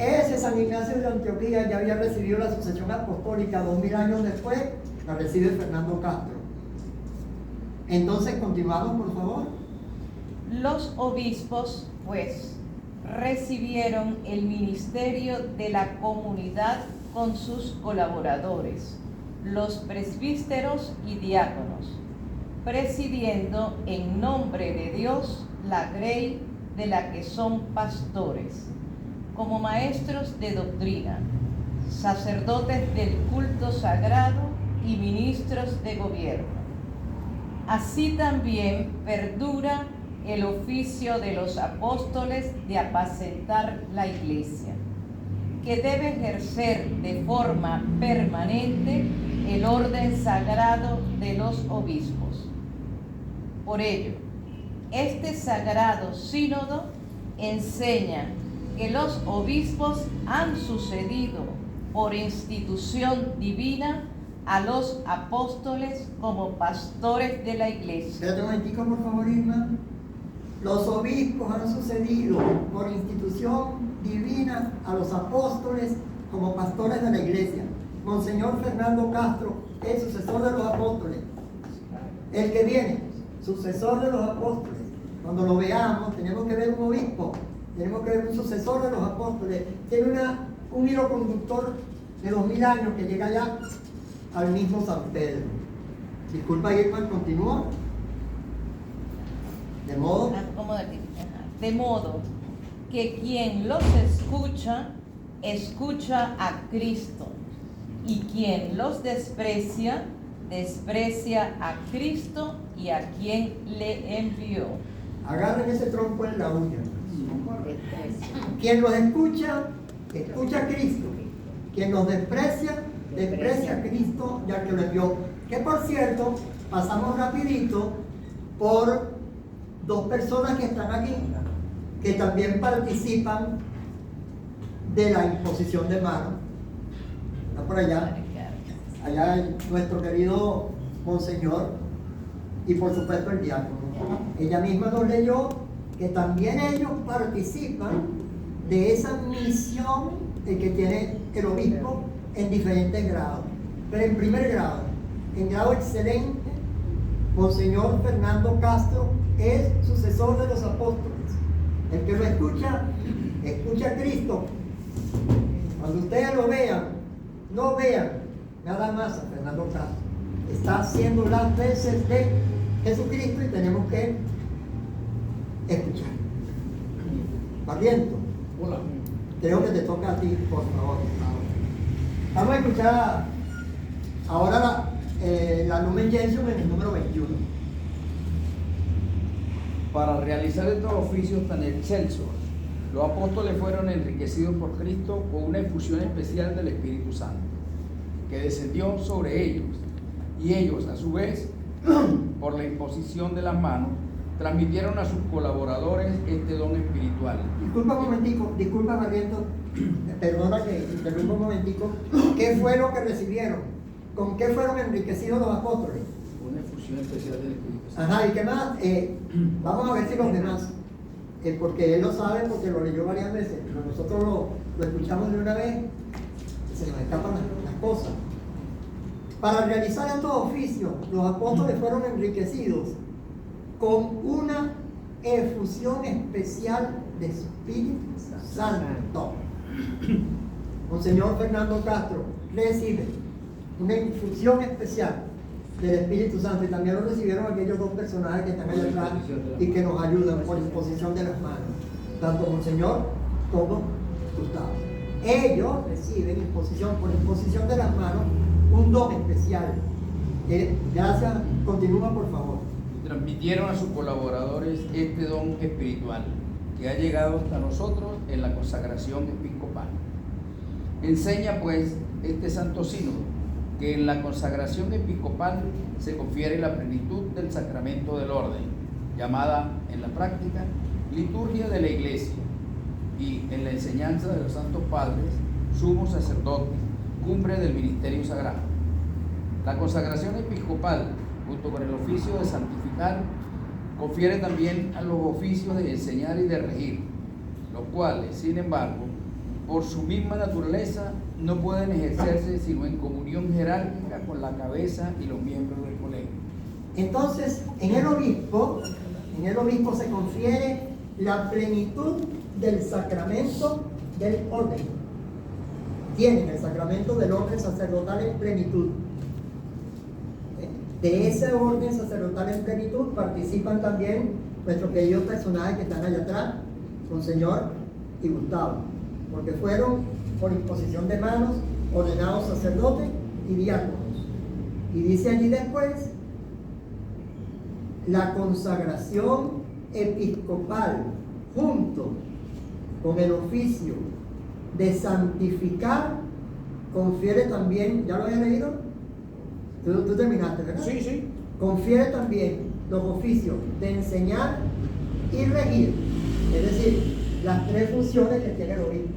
Ese San Ignacio de Antioquía ya había recibido la sucesión apostólica 2000 años después, la recibe Fernando Castro. Entonces, continuamos, por favor. Los obispos, pues, recibieron el ministerio de la comunidad con sus colaboradores, los presbíteros y diáconos, presidiendo en nombre de Dios la grey de la que son pastores, como maestros de doctrina, sacerdotes del culto sagrado y ministros de gobierno. Así también perdura el oficio de los apóstoles de apacentar la iglesia, que debe ejercer de forma permanente el orden sagrado de los obispos. Por ello, este sagrado sínodo enseña que los obispos han sucedido por institución divina a los apóstoles como pastores de la iglesia. Espérate un momentico, por favor, Irma. Los obispos han sucedido por institución divina a los apóstoles como pastores de la iglesia. Monseñor Fernando Castro es sucesor de los apóstoles. El que viene, sucesor de los apóstoles. Cuando lo veamos, tenemos que ver un obispo, tenemos que ver un sucesor de los apóstoles. Tiene un hilo conductor de 2000 años que llega ya al mismo San Pedro. Disculpa, Irma, continúa. De modo que quien los escucha, escucha a Cristo, y quien los desprecia, desprecia a Cristo y a quien le envió. Agarren ese tronco en la uña. Quien los escucha, escucha a Cristo. Quien los desprecia, desprecia a Cristo ya que lo envió. Que por cierto, pasamos rapidito por dos personas que están aquí, que también participan de la imposición de manos. Está por allá. Allá nuestro querido Monseñor y por supuesto el diácono. Ella misma nos leyó que también ellos participan de esa misión que tiene el obispo en diferentes grados. Pero en primer grado, en grado excelente, Monseñor Fernando Castro es sucesor de los apóstoles. El que lo escucha, escucha a Cristo. Cuando ustedes lo vean, no vean nada más a Fernando Castro. Está haciendo las veces de Jesucristo y tenemos que escuchar. Barriento. Hola. Creo que te toca a ti, por favor. Vamos a escuchar ahora la Lumen Gentium en el número 21. Para realizar estos oficios tan excelsos, los apóstoles fueron enriquecidos por Cristo con una efusión especial del Espíritu Santo, que descendió sobre ellos, y ellos, a su vez, por la imposición de las manos, transmitieron a sus colaboradores este don espiritual. Disculpa un momentico, disculpa Barriento, perdona que interrumpa un momentico. ¿Qué fue lo que recibieron? ¿Con qué fueron enriquecidos los apóstoles? Una efusión especial del Espíritu Santo. Ajá, ¿y qué más? Vamos a ver si los demás, porque él lo sabe, porque lo leyó varias veces, pero nosotros lo escuchamos de una vez, se nos escapan las cosas. Para realizar estos oficios, los apóstoles fueron enriquecidos con una efusión especial de Espíritu Santo. Monseñor Fernando Castro recibe una infusión especial del Espíritu Santo, y también lo recibieron aquellos dos personajes que están allá atrás y que nos ayudan por imposición de las manos, tanto Monseñor como Gustavo. Ellos reciben por imposición de las manos un don especial. Gracias, continúa por favor. Transmitieron a sus colaboradores este don espiritual que ha llegado hasta nosotros en la consagración episcopal. Enseña pues este santo sínodo que en la consagración episcopal se confiere la plenitud del sacramento del orden, llamada en la práctica liturgia de la Iglesia, y en la enseñanza de los santos padres, sumos sacerdotes, cumbre del ministerio sagrado. La consagración episcopal, junto con el oficio de santificar, confiere también a los oficios de enseñar y de regir, los cuales, sin embargo, por su misma naturaleza, no pueden ejercerse sino en comunión jerárquica con la cabeza y los miembros del colegio. Entonces, en el obispo se confiere la plenitud del sacramento del orden. Tienen el sacramento del orden sacerdotal en plenitud. De ese orden sacerdotal en plenitud participan también nuestros queridos personajes que están allá atrás, Monseñor y Gustavo, porque fueron por imposición de manos ordenados sacerdotes y diáconos. Y dice allí después, la consagración episcopal junto con el oficio de santificar confiere también, ¿ya lo había leído? Tú terminaste, ¿verdad? Sí, sí. Confiere también los oficios de enseñar y regir, es decir, las tres funciones que tiene el obispo,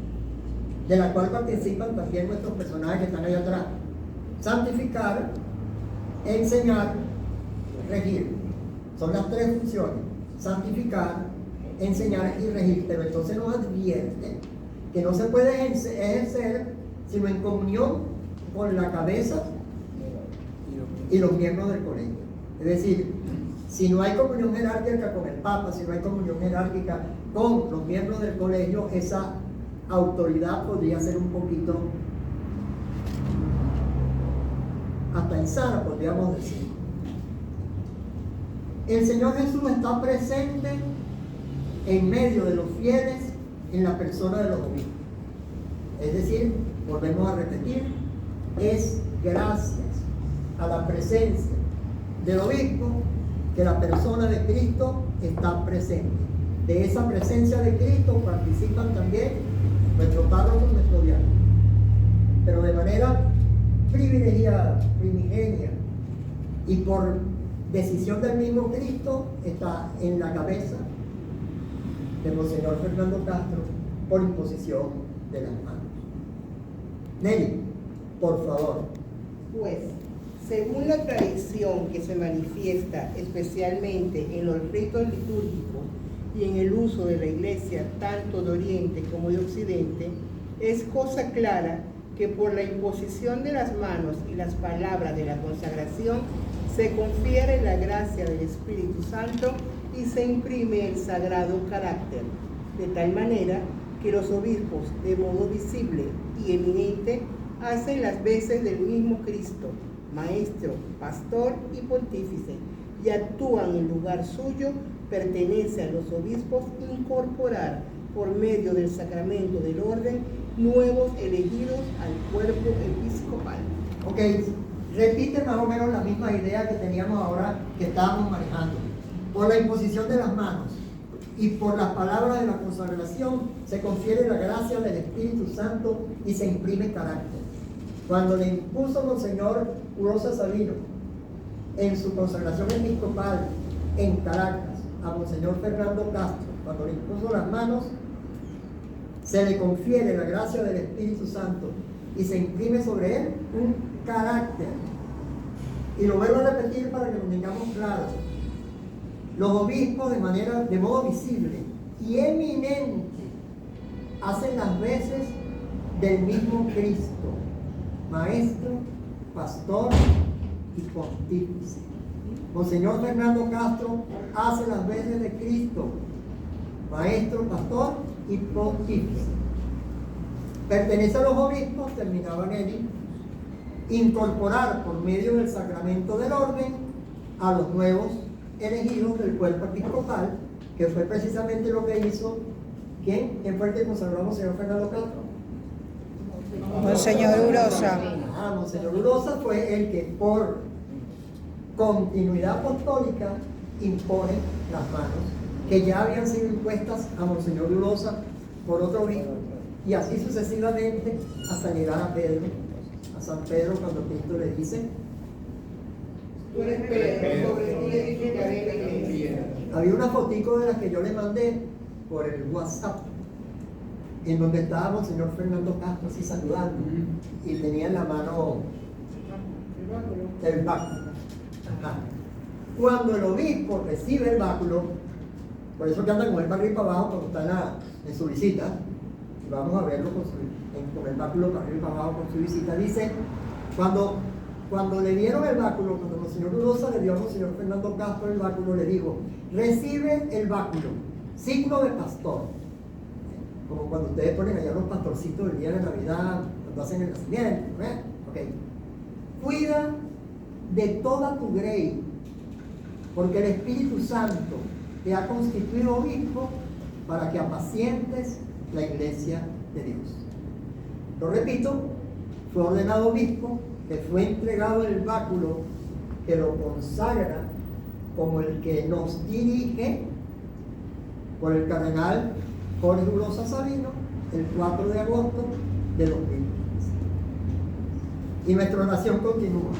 de la cual participan también nuestros personajes que están ahí atrás: santificar, enseñar, regir. Son las tres funciones: santificar, enseñar y regir. Pero entonces nos advierte que no se puede ejercer sino en comunión con la cabeza y los miembros del colegio. Es decir, si no hay comunión jerárquica con el Papa, si no hay comunión jerárquica con los miembros del colegio, esa autoridad podría ser un poquito hasta insana, podríamos decir. El Señor Jesús está presente en medio de los fieles en la persona de los obispos. Es decir, volvemos a repetir, es gracias a la presencia del obispo que la persona de Cristo está presente. De esa presencia de Cristo participan también nuestro párroco y nuestro diácono, pero de manera privilegiada, primigenia, y por decisión del mismo Cristo está en la cabeza de Monseñor Fernando Castro por imposición de las manos. Nelly, por favor. Pues, según la tradición que se manifiesta especialmente en los ritos litúrgicos y en el uso de la Iglesia tanto de Oriente como de Occidente, es cosa clara que por la imposición de las manos y las palabras de la consagración se confiere la gracia del Espíritu Santo y se imprime el sagrado carácter, de tal manera que los obispos, de modo visible y eminente, hacen las veces del mismo Cristo, Maestro, Pastor y Pontífice, y actúan en lugar suyo. Pertenece a los obispos incorporar, por medio del sacramento del orden, nuevos elegidos al cuerpo episcopal. Ok, repite más o menos la misma idea que teníamos ahora, que estábamos manejando. Por la imposición de las manos y por las palabras de la consagración se confiere la gracia del Espíritu Santo y se imprime carácter. Cuando le impuso Monseñor Urosa Sabino en su consagración episcopal en Caracas a Monseñor Fernando Castro, cuando le impuso las manos, se le confiere la gracia del Espíritu Santo y se imprime sobre él un carácter. Y lo vuelvo a repetir para que lo tengamos claro. Los obispos de modo visible y eminente hacen las veces del mismo Cristo, Maestro, Pastor y Pontífice. Monseñor Fernando Castro hace las veces de Cristo, Maestro, Pastor y Pontífice. Pertenece a los obispos, terminaba Nelly, incorporar por medio del sacramento del orden a los nuevos elegidos del cuerpo episcopal, que fue precisamente lo que hizo. ¿Quién? ¿Quién fue el que consagró a Monseñor Fernando Castro? Monseñor Urosa. Monseñor Urosa fue el que por continuidad apostólica impone las manos, que ya habían sido impuestas a Monseñor Urosa por otro obispo, y así sucesivamente hasta llegar a Pedro, a San Pedro, cuando Cristo le dice: Tú eres Pedro, sobre ti edificaré la iglesia. Había una fotico de la que yo le mandé por el WhatsApp, en donde estaba Monseñor Fernando Castro así saludando, y tenía en la mano el báculo. Ajá. Cuando el obispo recibe el báculo, por eso que anda con el barrio para abajo cuando está en su visita, vamos a verlo con el báculo para arriba y para abajo con su visita. Dice, cuando le dieron el báculo, cuando Monseñor Urosa le dio a Monseñor Fernando Castro el báculo, le dijo, recibe el báculo, signo de pastor. Como cuando ustedes ponen allá los pastorcitos el día de Navidad, cuando hacen el nacimiento, ok. Cuida de toda tu grey, porque el Espíritu Santo te ha constituido obispo para que apacientes la iglesia de Dios. Lo repito, fue ordenado obispo, que fue entregado el báculo que lo consagra como el que nos dirige por el cardenal Jorge Urosa Sabino el 4 de agosto de 2015. Y nuestra oración continúa.